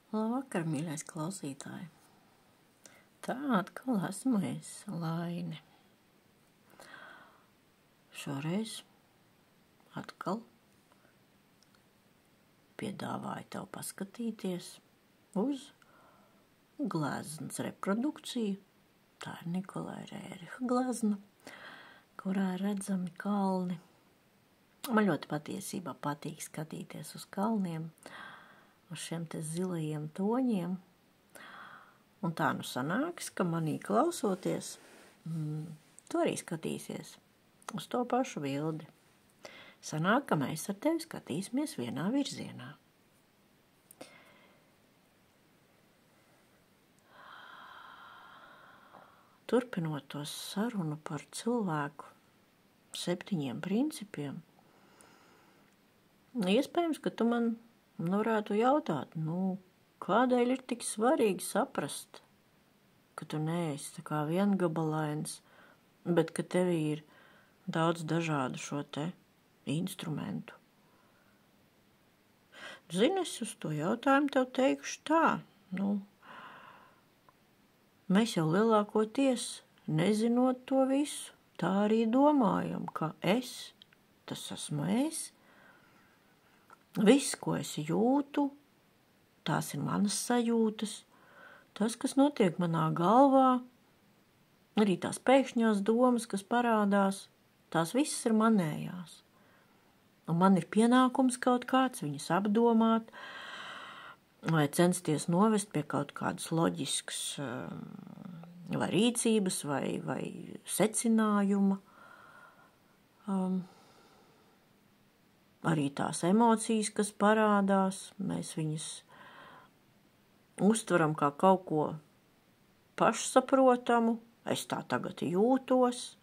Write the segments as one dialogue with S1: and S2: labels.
S1: Labvakar, mīļais klausītāji! Tā atkal esmu es, Laine. Šoreiz atkal piedāvāju tev paskatīties uz gleznas reprodukciju. Tā ir Nikolaja Rēriha glezna, kurā ir redzami kalni. Man ļoti patiesībā patīk skatīties uz kalniem, uz šiem te zilajiem toņiem. Un tā nu sanāks, ka manī klausoties, tu arī skatīsies uz to pašu bildi. Sanāk, ka mēs ar tevi skatīsimies vienā virzienā. Turpinot to sarunu par cilvēku 7 principiem, iespējams, ka tu man varētu jautāt, kādēļ ir tik svarīgi saprast, ka tu neesi tā kā viengabalains, bet ka tevī ir daudz dažādu šo te instrumentu. Zini, es uz to jautājumu tev teikšu tā, mēs jau lielākoties, nezinot to visu, tā arī domājam, ka tas esmu es. Viss, ko es jūtu, tās ir manas sajūtas, tas, kas notiek manā galvā, arī tās pēkšņās domas, kas parādās, tās visas ir manējās. Un man ir pienākums kaut kāds viņas apdomāt, vai censties novest pie kaut kādas loģiskas vai rīcības, vai secinājuma. Arī tās emocijas, kas parādās, mēs viņas uztveram kā kaut ko pašsaprotamu, es tā tagad jūtos,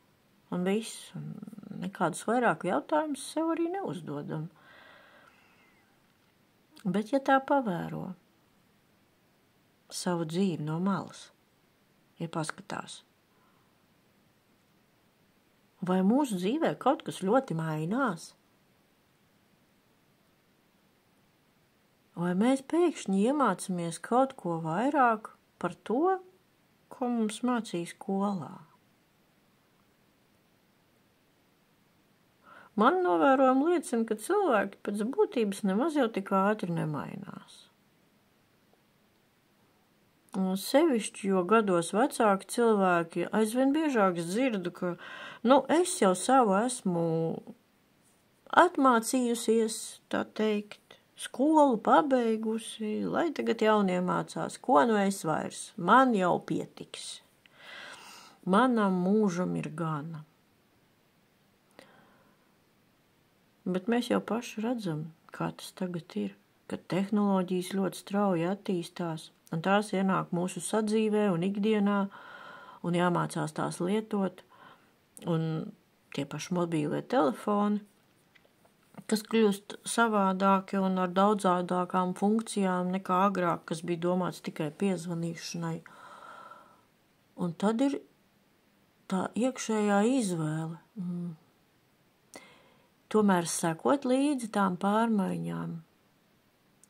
S1: un viss, un nekādus vairāk jautājumus sev arī neuzdodam. Bet ja tā pavēro savu dzīvi no malas, ja paskatās, vai mūsu dzīvē kaut kas ļoti mainās? Vai mēs pēkšņi iemācāmies kaut ko vairāk par to, ko mums mācīja skolā? Man novērojumi liecina, ka cilvēki pēc būtības nemaz jau tik ātri nemainās. Un sevišķi, jo gados vecāki cilvēki aizvien biežāk dzirdu, ka es jau savu esmu atmācījusies, tā teikt, skolu pabeigusi, lai tagad jaunie mācās, ko es vairs, man jau pietiks. Manam mūžam ir gana. Bet mēs jau paši redzam, kā tas tagad ir, kad tehnoloģijas ļoti strauji attīstās, un tās ienāk mūsu sadzīvē un ikdienā, un jāmācās tās lietot, un tie paši mobīlie telefoni, kas kļūst savādāki un ar daudzādākām funkcijām nekā agrāk, kas bija domāts tikai piezvanīšanai. Un tad ir tā iekšējā izvēle. Tomēr sekot līdzi tām pārmaiņām,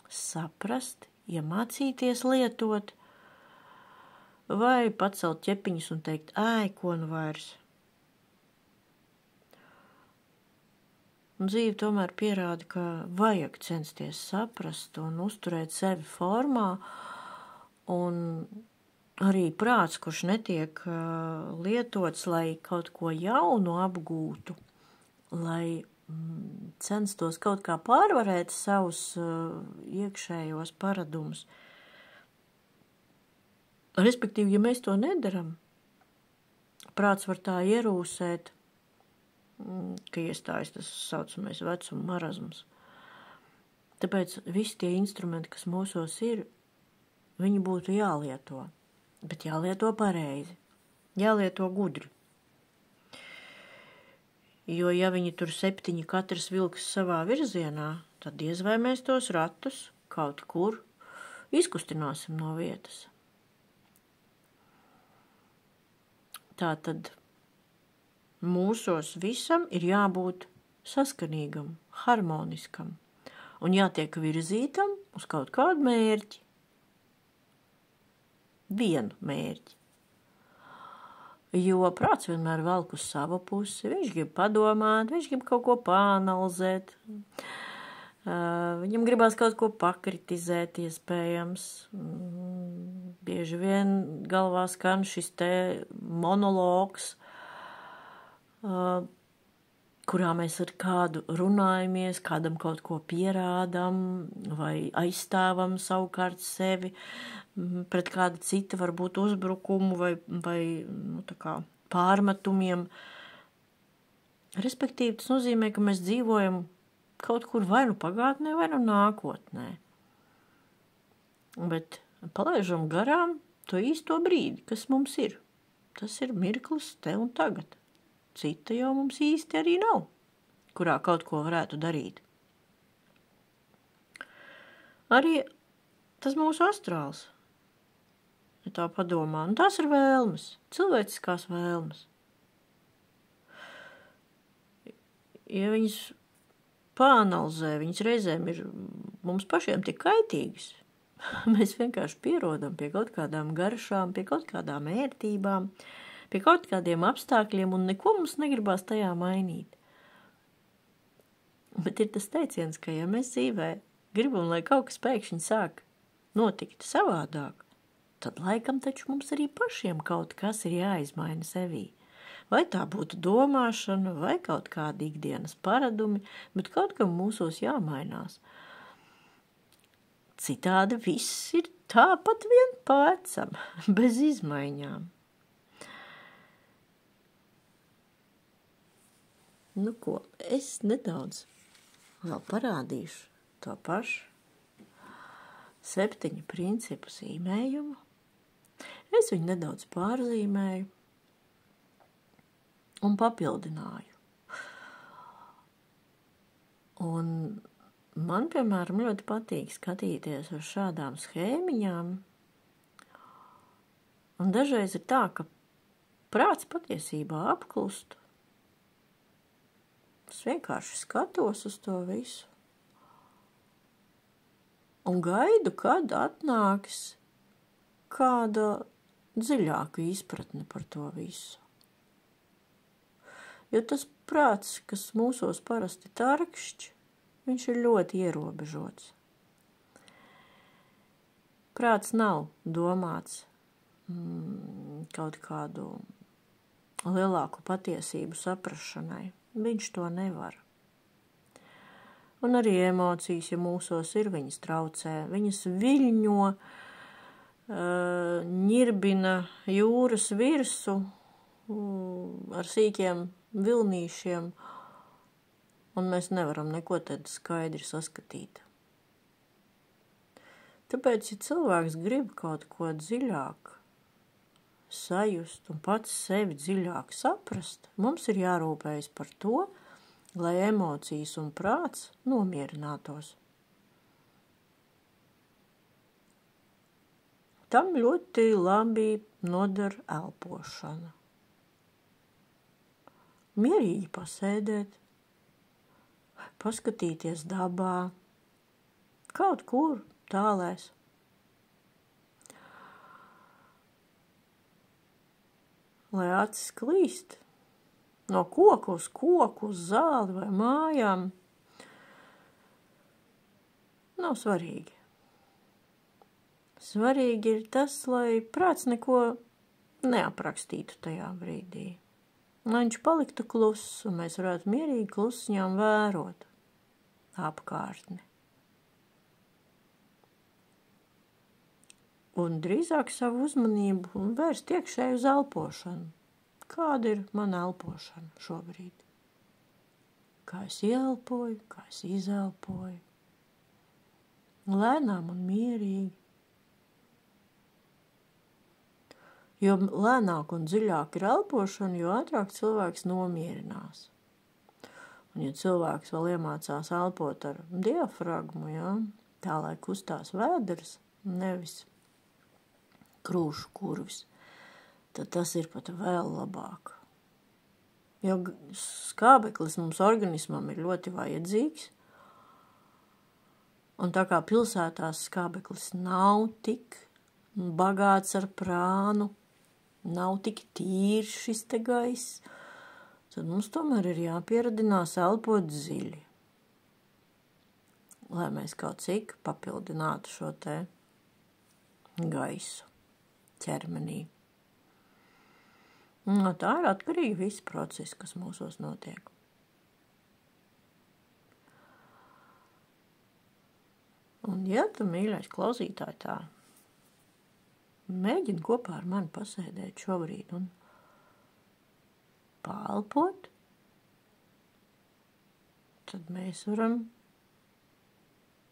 S1: saprast, iemācīties lietot, vai pacelt ķepiņus un teikt, ko nu vairs. Un dzīve tomēr pierāda, ka vajag censties saprast un uzturēt sevi formā, un arī prāts, kurš netiek lietots, lai kaut ko jaunu apgūtu, lai censtos kaut kā pārvarēt savus iekšējos paradumus. Respektīvi, ja mēs to nedaram, prāts var tā ierūsēt, ka iestājas tas saucamais vecuma marazms. Tāpēc visi tie instrumenti, kas mūsos ir, viņi būtu jālieto, bet jālieto pareizi, jālieto gudri. Jo, ja viņi tur 7 katrs vilks savā virzienā, tad diez vai mēs tos ratus kaut kur izkustināsim no vietas. Tātad mūsos visam ir jābūt saskanīgam, harmoniskam un jātiek virzītam uz kaut kādu mērķi. vienu mērķi. Jo prāts vienmēr velk uz savu pusi, viņš grib padomāt, viņš grib kaut ko pāanalizēt, viņam gribās kaut ko pakritizēt iespējams. Bieži vien galvā skan šis te monologs, kurā mēs ar kādu runājamies, kādam kaut ko pierādam vai aizstāvam savukārt sevi pret kādu citu varbūt uzbrukumu vai tā kā pārmetumiem. Respektīvi, tas nozīmē, ka mēs dzīvojam kaut kur vai nu pagātnē, vai nu nākotnē. Bet palaižam garām to īsto brīdi, kas mums ir. Tas ir mirklis te un tagad. Cita jau mums īsti arī nav, kurā kaut ko varētu darīt. Arī tas mūsu astrāls, ja tā padomā, un tās ir vēlmes, cilvēciskās vēlmes. Ja viņas pāanalizē, viņas reizēm ir mums pašiem tik kaitīgas, mēs vienkārši pierodam pie kaut kādām garšām, pie kaut kādām ērtībām, pie kaut kādiem apstākļiem, un neko mums negribās tajā mainīt. Bet ir tas teiciens, ka ja mēs dzīvē gribam, lai kaut kas pēkšņi sāk notikt savādāk, tad laikam taču mums arī pašiem kaut kas ir jāizmaina sevī. Vai tā būtu domāšana, vai kaut kādi ikdienas paradumi, bet kaut kam mūsos jāmainās. Citādi viss ir tāpat vien pēcam, bez izmaiņām. Nu ko, es nedaudz vēl parādīšu to pašu 7 principu zīmējumu. Es viņu nedaudz pārzīmēju un papildināju. Un man, piemēram, ļoti patīk skatīties uz šādām schēmiņām. Un dažreiz ir tā, ka prāts patiesībā apklust. Es vienkārši skatos uz to visu un gaidu, kad atnāks kāda dziļāka izpratne par to visu. Jo tas prāts, kas mūsos parasti tarkšķ, viņš ir ļoti ierobežots. Prāts nav domāts kaut kādu lielāku patiesību saprašanai. Viņš to nevar. Un arī emocijas, ja mūsos ir, viņas traucē. Viņas viļņo, ņirbina jūras virsu ar sīkiem vilnīšiem, un mēs nevaram neko tad skaidri saskatīt. Tāpēc, ja cilvēks grib kaut ko dziļāk sajust un pats sevi dziļāk saprast, mums ir jārūpējas par to, lai emocijas un prāts nomierinātos. Tam ļoti labi noder elpošana. Mierīgi pasēdēt, paskatīties dabā, kaut kur tālēs. Lai acis klīst no koka uz koku, uz zāli vai mājām, nav svarīgi. Svarīgi ir tas, lai prāts neko neaprakstītu tajā brīdī. Lai viņš paliktu kluss, un mēs varētu mierīgi klusiņām vērot apkārtni. Un drīzāk savu uzmanību vērst iekšēji uz elpošanu. Kāda ir mana elpošana šobrīd? Kā es ieelpoju, kā es izelpoju? Lēnām un mierīgi. Jo lēnāk un dziļāk ir elpošana, jo ātrāk cilvēks nomierinās. Un ja cilvēks vēl iemācās elpot ar diafragmu, tā lai kustās vēders, nevis krūšu kurvis, tad tas ir pat vēl labāk. Jo skābeklis mums organismam ir ļoti vajadzīgs, un tā kā pilsētās skābeklis nav tik bagāts ar prānu, nav tik tīrs šis te gaiss, tad mums tomēr ir jāpieradinās elpot dziļi, lai mēs kaut cik papildinātu šo te gaisu ķermenī. No tā ir atkarīgi visi procesi, kas mūsos notiek. Un ja tu, mīļais klausītāji, tā mēģini kopā ar mani pasēdēt šobrīd un pālpot, tad mēs varam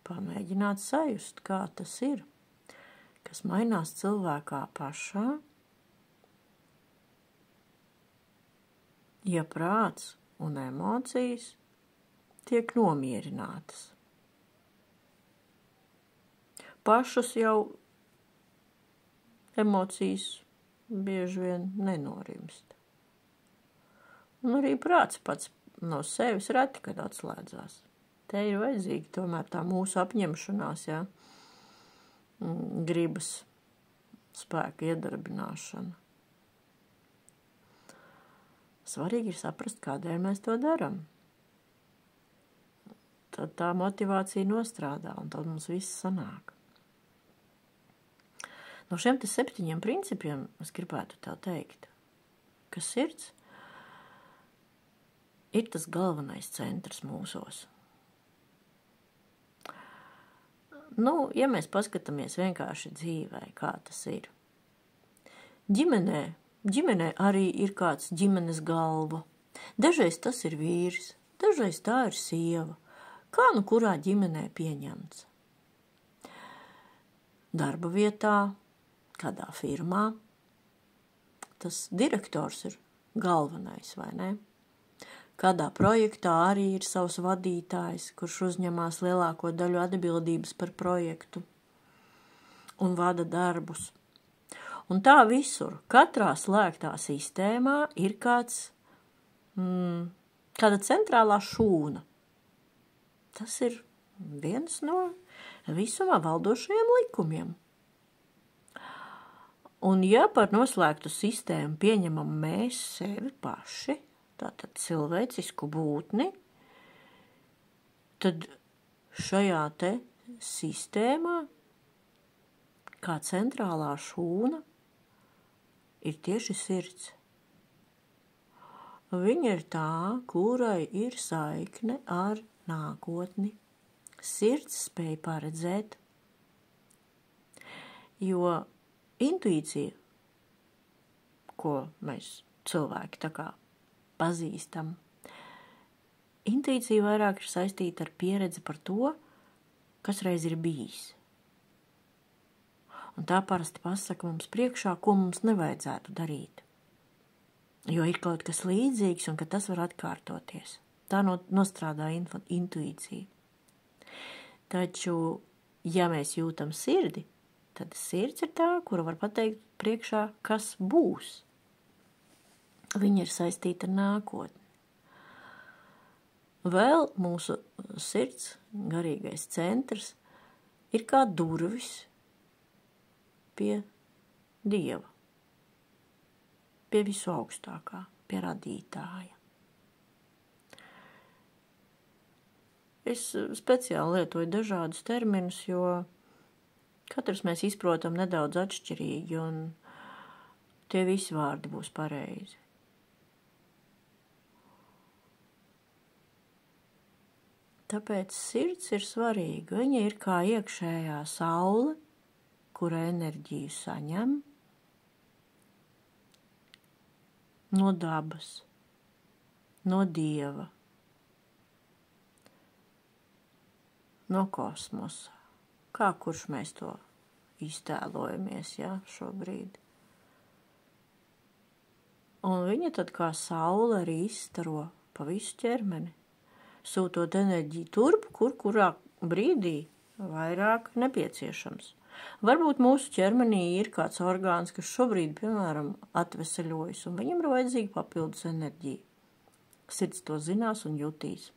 S1: pamēģināt sajust, kā tas ir, kas mainās cilvēkā pašā, ja prāts un emocijas tiek nomierinātas. Pašas jau emocijas bieži vien nenorimst. Un arī prāts pats no sevis reti, kad atslēdzās. Te ir vajadzīga tomēr tā mūsu apņemšanās, ja? Gribas spēka iedarbināšana. Svarīgi ir saprast, kādēļ mēs to darām. Tad tā motivācija nostrādā, un tad mums viss sanāk. No šiem 7 principiem es gribētu tev teikt, ka sirds ir tas galvenais centrs mūsos. Ja mēs paskatāmies vienkārši dzīvē, kā tas ir. Ģimenē arī ir kāds ģimenes galva. Dažreiz tas ir vīrs, dažreiz tā ir sieva. Kā nu kurā ģimenē pieņemts? Darba vietā, kādā firmā, tas direktors ir galvenais, vai ne? Kādā projektā arī ir savs vadītājs, kurš uzņemās lielāko daļu atbildības par projektu un vada darbus. Un tā visur, katrā slēgtā sistēmā ir kāda centrālā šūna. Tas ir viens no visumā valdošajiem likumiem. Un ja par noslēgtu sistēmu pieņemam mēs sevi paši, tātad cilvēcisku būtni, tad šajā te sistēmā kā centrālā šūna ir tieši sirds. Viņa ir tā, kurai ir saikne ar nākotni. Sirds spēj paredzēt, jo intuīcija, ko mēs cilvēki tā kā pazīstam, intuīcija vairāk ir saistīta ar pieredzi par to, kas reiz ir bijis. Un tā parasti pasaka mums priekšā, ko mums nevajadzētu darīt. Jo ir kaut kas līdzīgs un ka tas var atkārtoties. Tā nostrādā intuīcija. Taču, ja mēs jūtam sirdi, tad sirds ir tā, kura var pateikt priekšā, kas būs. Viņa ir saistīta ar nākotni. Vēl mūsu sirds, garīgais centrs, ir kā durvis pie Dieva, pie visu augstākā, pie radītāja. Es speciāli lietoju dažādus terminus, jo katrs mēs izprotam nedaudz atšķirīgi, un tie visi vārdi būs pareizi. Tāpēc sirds ir svarīga. Viņa ir kā iekšējā saule, kura enerģiju saņem no dabas, no Dieva, no kosmosa. Kā kurš mēs to iztēlojamies, šobrīd. Un viņa tad kā saule arī izstaro pa visu ķermeni, sūtot enerģiju turp, kurā brīdī vairāk nepieciešams. Varbūt mūsu ķermenī ir kāds orgāns, kas šobrīd, piemēram, atveseļojas, un viņam ir vajadzīga papildus enerģija. Sirds to zinās un jutīs.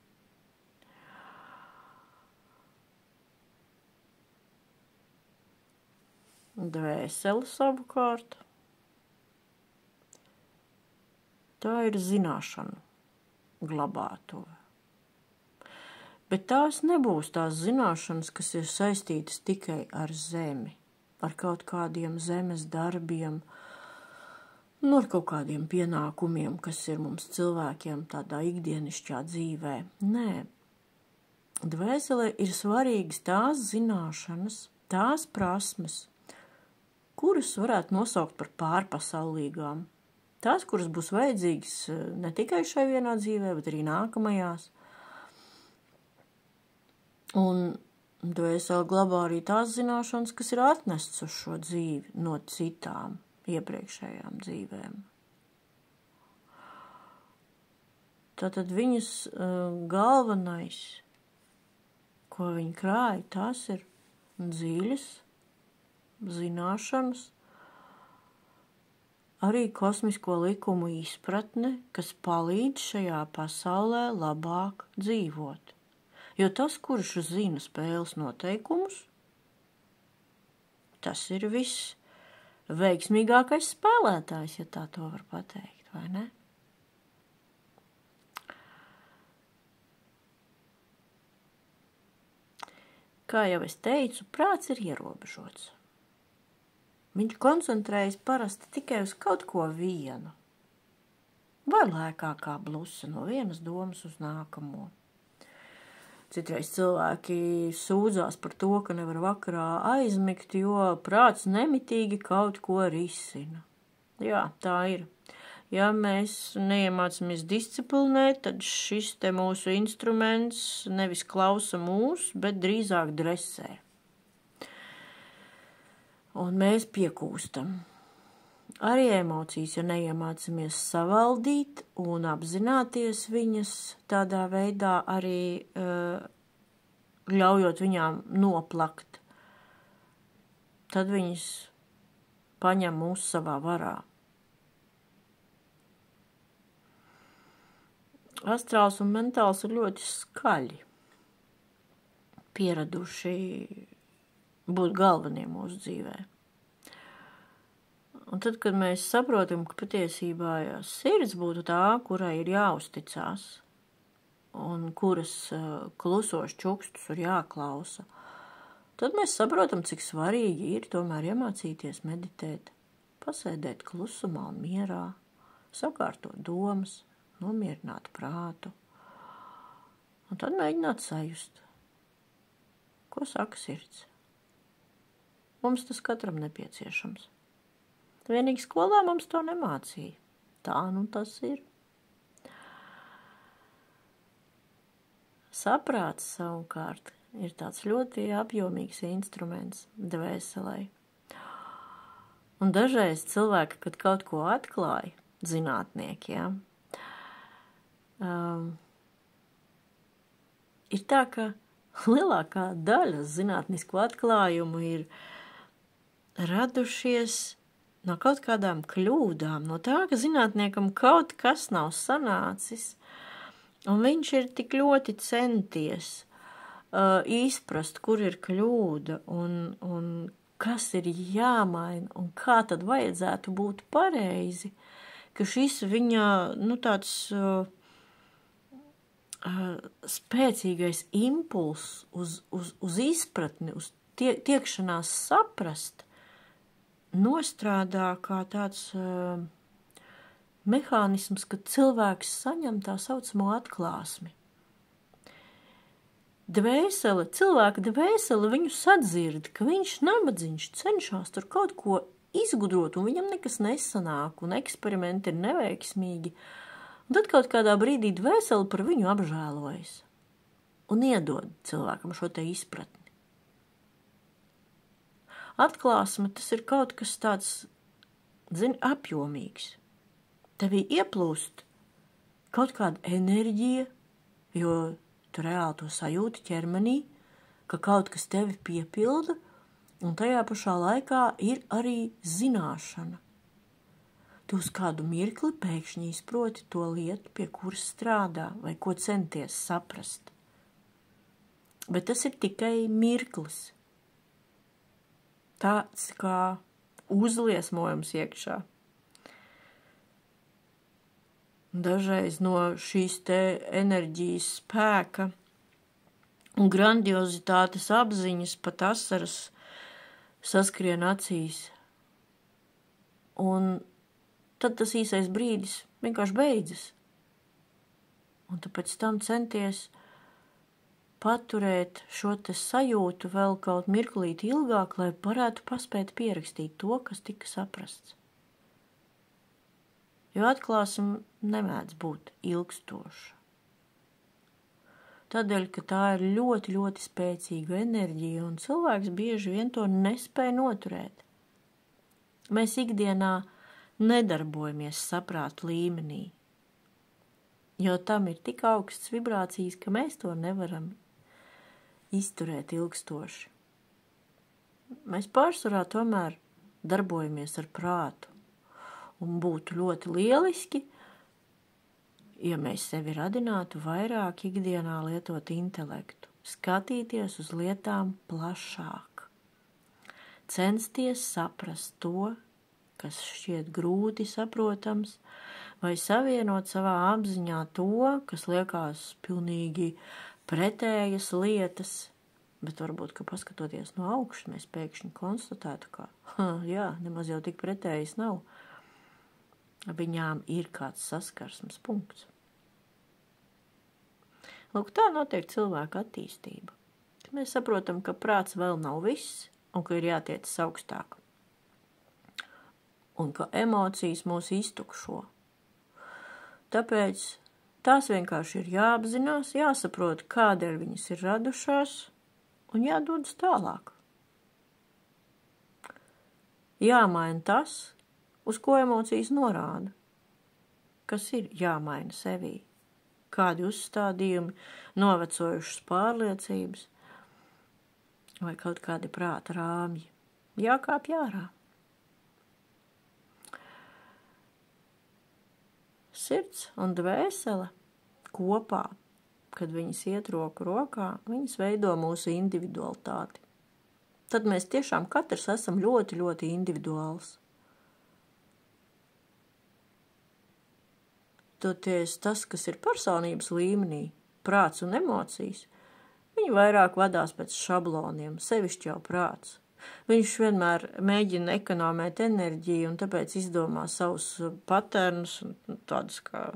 S1: Dvēsele savukārt, tā ir zināšanu glabātuve. Bet tās nebūs tās zināšanas, kas ir saistītas tikai ar zemi, ar kaut kādiem zemes darbiem, ar kaut kādiem pienākumiem, kas ir mums cilvēkiem tādā ikdienišķā dzīvē. Nē, dvēselē ir svarīgas tās zināšanas, tās prasmes, kuras varētu nosaukt par pārpasaulīgām. Tās, kuras būs vajadzīgas ne tikai šai vienā dzīvē, bet arī nākamajās. Un dvēsele glabā arī tās zināšanas, kas ir atnestas uz šo dzīvi no citām iepriekšējām dzīvēm. Tātad viņas galvenais, ko viņi krāja, tās ir dziļas zināšanas, arī kosmisko likumu izpratne, kas palīdz šajā pasaulē labāk dzīvot. Jo tas, kurš zina spēles noteikumus, tas ir viss veiksmīgākais spēlētājs, ja tā to var pateikt, vai ne? Kā jau es teicu, prāts ir ierobežots. Viņš koncentrējas parasti tikai uz kaut ko vienu, vai lēkā kā blusa no vienas domas uz nākamo. Citreiz cilvēki sūdzās par to, ka nevar vakarā aizmigt, jo prāts nemitīgi kaut ko risina. Jā, tā ir. Ja mēs neiemācāmies disciplinēt, tad šis te mūsu instruments nevis klausa mūs, bet drīzāk dresē. Un mēs piekūstam. Arī emocijas, ja neiemācāmies savaldīt un apzināties viņas tādā veidā, arī ļaujot viņām noplakt, tad viņas paņem mūs savā varā. Astrāls un mentāls ir ļoti skaļi, pieraduši būt galvenie mūsu dzīvē. Un tad, kad mēs saprotam, ka patiesībā sirds būtu tā, kurai ir jāuzticās un kuras klusos čukstus ir jāklausa, tad mēs saprotam, cik svarīgi ir tomēr iemācīties meditēt, pasēdēt klusumā un mierā, sakārtot domas, nomierināt prātu un tad mēģināt sajust, ko saka sirds. Mums tas katram nepieciešams. Vienīgi skolā mums to nemācīja. Tā nu tas ir. Saprāts savukārt ir tāds ļoti apjomīgs instruments dvēselē. Un dažreiz cilvēki, kad kaut ko atklāja, zinātnieki, ir tā, ka lielākā daļa zinātnisku atklājumu ir radušies no kaut kādām kļūdām, no tā, ka zinātniekam kaut kas nav sanācis, un viņš ir tik ļoti centies izprast, kur ir kļūda, un kas ir jāmaina, un kā tad vajadzētu būt pareizi, ka šis viņa, tāds spēcīgais impulss uz izpratni, uz tiekšanās saprast, nostrādā kā tāds mehānisms, kad cilvēks saņem tā saucamo atklāsmi. Cilvēka dvēsele viņu sadzird, ka viņš nabadzīgs cenšas tur kaut ko izgudrot, un viņam nekas nesanāk, un eksperimenti ir neveiksmīgi. Un tad kaut kādā brīdī dvēsele par viņu apžēlojas un iedod cilvēkam šo te izpratni. Atklāsme tas ir kaut kas tāds, apjomīgs. Tevī ieplūst kaut kāda enerģija, jo tu reāli to sajūti ķermenī, ka kaut kas tevi piepilda, un tajā pašā laikā ir arī zināšana. Tu uz kādu mirkli pēkšņi izproti to lietu, pie kuras strādā, vai ko centies saprast. Bet tas ir tikai mirklis. tāds kā uzliesmojums iekšā. Dažreiz no šīs te enerģijas spēka un grandiozitātes apziņas pat asaras saskrien acīs. Un tad tas īsais brīdis vienkārši beidzas. Un tu pēc tam centies paturēt šo te sajūtu vēl kaut mirklīt ilgāk, lai varētu paspēt pierakstīt to, kas tika saprasts. Jo atklāsim nemēdz būt ilgstoša. Tādēļ, ka tā ir ļoti, ļoti spēcīga enerģija, un cilvēks bieži vien to nespēj noturēt. Mēs ikdienā nedarbojamies saprāta līmenī, jo tam ir tik augsts vibrācijas, ka mēs to nevaram izturēt ilgstoši. Mēs pārsvarā tomēr darbojamies ar prātu, un būtu ļoti lieliski, ja mēs sevi radinātu vairāk ikdienā lietot intelektu, skatīties uz lietām plašāk, censties saprast to, kas šķiet grūti saprotams, vai savienot savā apziņā to, kas liekas pilnīgi pretējas lietas, bet varbūt, ka paskatoties no augšas, mēs pēkšņi konstatētu, ka, jā, nemaz jau tik pretējas nav. Viņām ir kāds saskarsmes punkts. Lūk, tā notiek cilvēka attīstība. Mēs saprotam, ka prāts vēl nav viss un ka ir jātiecas augstāk. Un ka emocijas mūs iztukšo. Tāpēc tās vienkārši ir jāapzinās, jāsaprot, kādēļ viņas ir radušās un jādodas tālāk. Jāmaina tas, uz ko emocijas norāda, kas ir jāmaina sevī, kādi uzstādījumi, novecojušas pārliecības vai kaut kādi prāta rāmji, jākāpj ārā. Sirds un dvēsele kopā, kad viņas iet roku rokā, viņas veido mūsu individualitāti. Tad mēs tiešām katrs esam ļoti, ļoti individuāls. Toties tas, kas ir personības līmenī, prāts un emocijas, viņi vairāk vadās pēc šabloniem, sevišķi jau prāts. Viņš vienmēr mēģina ekonomēt enerģiju un tāpēc izdomā savus paternus, tādus kā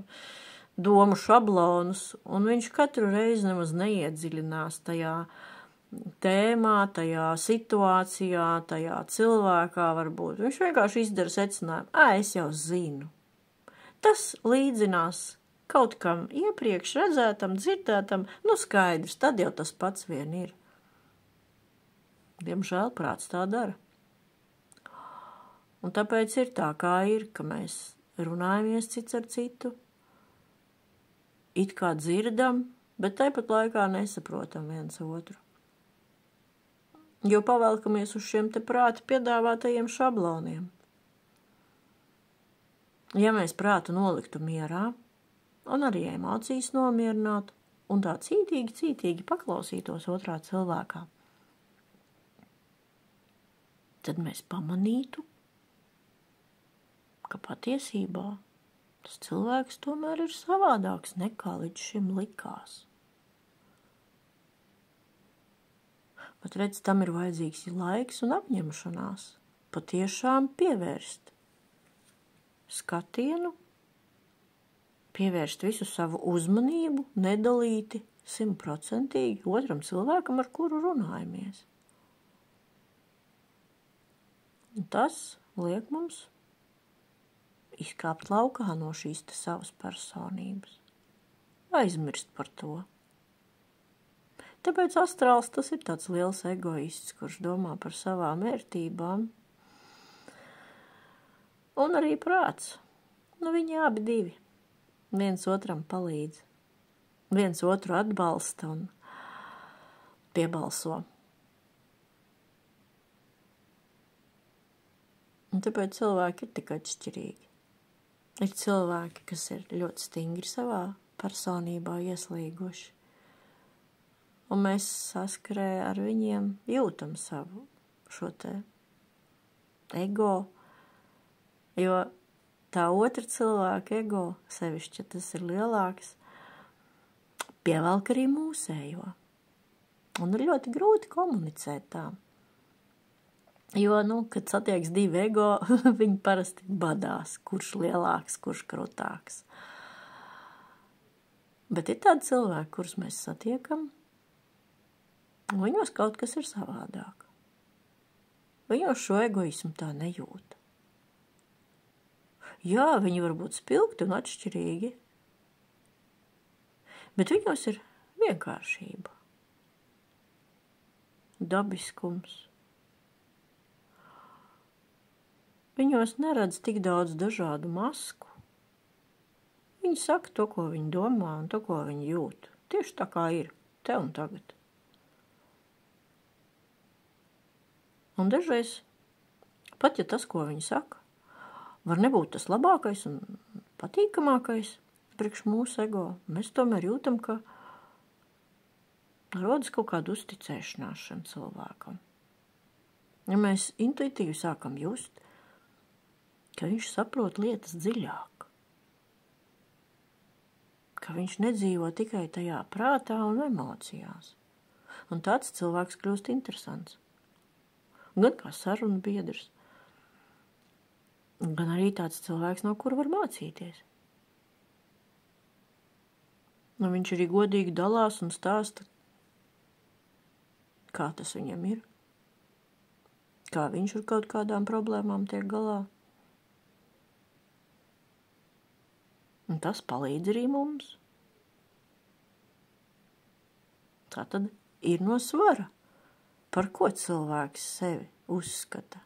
S1: domu šablonus, un viņš katru reizi nemaz neiedziļinās tajā tēmā, tajā situācijā, tajā cilvēkā varbūt. Viņš vienkārši izdara secinājumu, es jau zinu. Tas līdzinās kaut kam iepriekš redzētam, dzirdētam, skaidrs, tad jau tas pats vien ir. Diemžēl prāts tā dara. Un tāpēc ir tā, kā ir, ka mēs runājamies cits ar citu, it kā dzirdam, bet tāpat laikā nesaprotam viens otru. Jo pavelkamies uz šiem te prāta piedāvātajiem šabloniem. Ja mēs prātu noliktu mierā un arī emocijas nomierinātu un tā cītīgi paklausītos otrā cilvēkā, tad mēs pamanītu, ka patiesībā tas cilvēks tomēr ir savādāks nekā līdz šim likās. Bet redz, tam ir vajadzīgs laiks un apņemšanās patiešām pievērst skatienu, pievērst visu savu uzmanību, nedalīti 100% otram cilvēkam, ar kuru runājamies. Un tas liek mums izkāpt laukā no šīs te savas personības, aizmirst par to. Tāpēc astrāls tas ir tāds liels egoists, kurš domā par savām vērtībām. Un arī prāts. Viņi abi divi. Viens otram palīdz. Viens otru atbalsta un piebalso. Un tāpēc cilvēki ir tik atšķirīgi. Ir cilvēki, kas ir ļoti stingri savā personībā ieslīguši. Un mēs saskarē ar viņiem jūtam savu šo te ego, jo tā otra cilvēka ego, sevišķi, ja tas ir lielāks, pievelk arī mūsējo. Un ir ļoti grūti komunicēt tā. Jo, kad satieks divi ego, viņi parasti badās, kurš lielāks, kurš krutāks. Bet ir tādi cilvēki, kurus mēs satiekam, un viņos kaut kas ir savādāk. Viņos šo egoismu tā nejūt. Jā, viņi var būt spilgti un atšķirīgi, bet viņos ir vienkāršība, dabiskums. Viņos neredz tik daudz dažādu masku. Viņi saka to, ko viņi domā un to, ko viņi jūt. Tieši tā kā ir, te un tagad. Un dažreiz, pat ja tas, ko viņi saka, var nebūt tas labākais un patīkamākais priekš mūsu ego, mēs tomēr jūtam, ka rodas kaut kāda uzticēšanās šim cilvēkam. Ja mēs intuitīvi sākam just, ka viņš saprot lietas dziļāk, ka viņš nedzīvo tikai tajā prātā un emocijās. Un tāds cilvēks kļūst interesants. Gan kā sarunu biedrs, gan arī tāds cilvēks, no kura var mācīties. Un viņš arī godīgi dalās un stāsta, kā tas viņam ir, kā viņš ar kaut kādām problēmām tiek galā. Un tas palīdz arī mums. Tā tad ir no svara, par ko cilvēks sevi uzskata.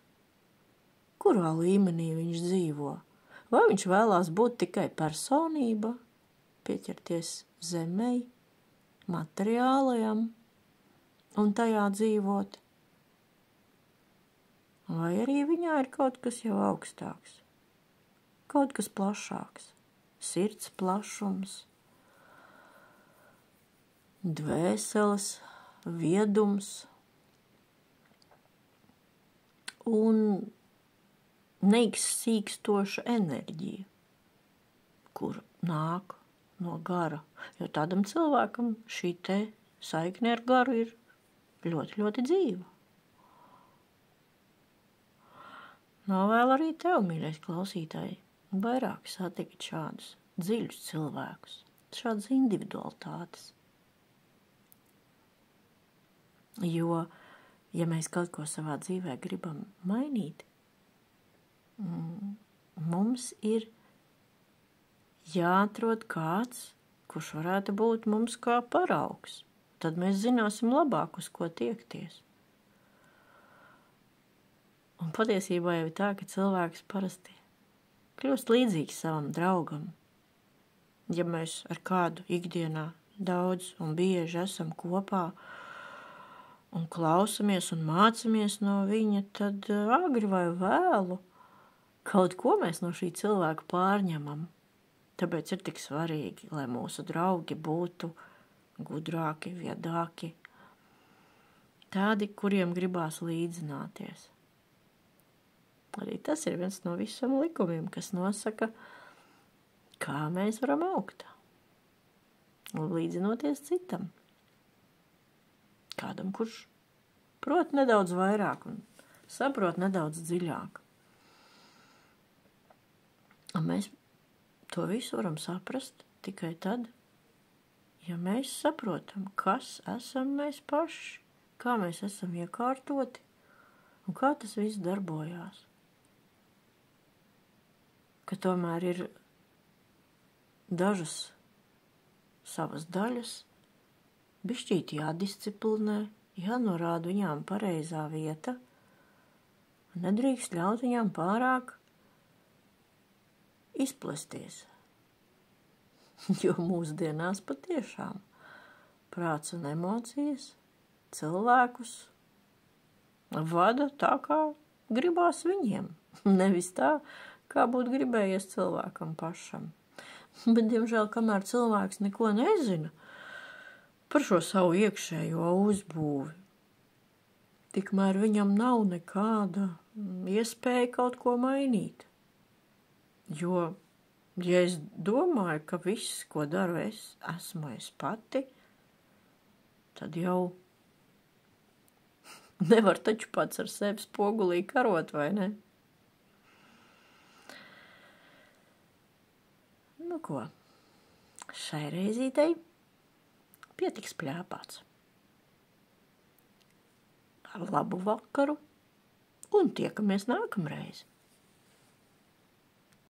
S1: Kurā līmenī viņš dzīvo? Vai viņš vēlās būt tikai personība, pieķerties zemei, materiālajam un tajā dzīvot? Vai arī viņā ir kaut kas jau augstāks, kaut kas plašāks? Sirds plašums, dvēseles viedums un neizsīkstoša enerģija, kur nāk no gara. Jo tādam cilvēkam šī te saikne ar garu ir ļoti, ļoti dzīva. Novēlu arī tev, mīļais klausītāji, vairāk satikt šādus dziļus cilvēkus, šādas individualitātes. Jo, ja mēs kaut ko savā dzīvē gribam mainīt, mums ir jāatrod kāds, kurš varētu būt mums kā paraugs. Tad mēs zināsim labāk, uz ko tiekties. Un patiesībā jau ir tā, ka cilvēks parasti kļūst līdzīgs savam draugam. Ja mēs ar kādu ikdienā daudz un bieži esam kopā un klausamies un mācamies no viņa, tad agri vai vēlu kaut ko mēs no šī cilvēka pārņemam. Tāpēc ir tik svarīgi, lai mūsu draugi būtu gudrāki, viedāki, tādi, kuriem gribās līdzināties. Arī tas ir viens no visam likumiem, kas nosaka, kā mēs varam augt, līdzinoties citam. Kādam, kurš prot nedaudz vairāk un saprot nedaudz dziļāk. Un mēs to visu varam saprast tikai tad, ja mēs saprotam, kas esam mēs paši, kā mēs esam iekārtoti un kā tas viss darbojās. Ka tomēr ir dažas savas daļas, bišķīt jādisciplinē, jānorāda viņām pareizā vieta, un nedrīkst ļaut viņām pārāk izplesties. Jo mūsdienās patiešām prāts un emocijas cilvēkus vada tā, kā gribās viņiem, nevis tā, kā būtu gribējies cilvēkam pašam. Bet, diemžēl, kamēr cilvēks neko nezina par šo savu iekšējo uzbūvi, tikmēr viņam nav nekāda iespēja kaut ko mainīt. Jo, ja es domāju, ka viss, ko daru esmu es pati, tad jau nevar taču pats ar sevi spogulī karot, vai ne? Nu ko, šai reizītei pietiks pļāpāts. Ar labu vakaru un tiekamies nākamreiz.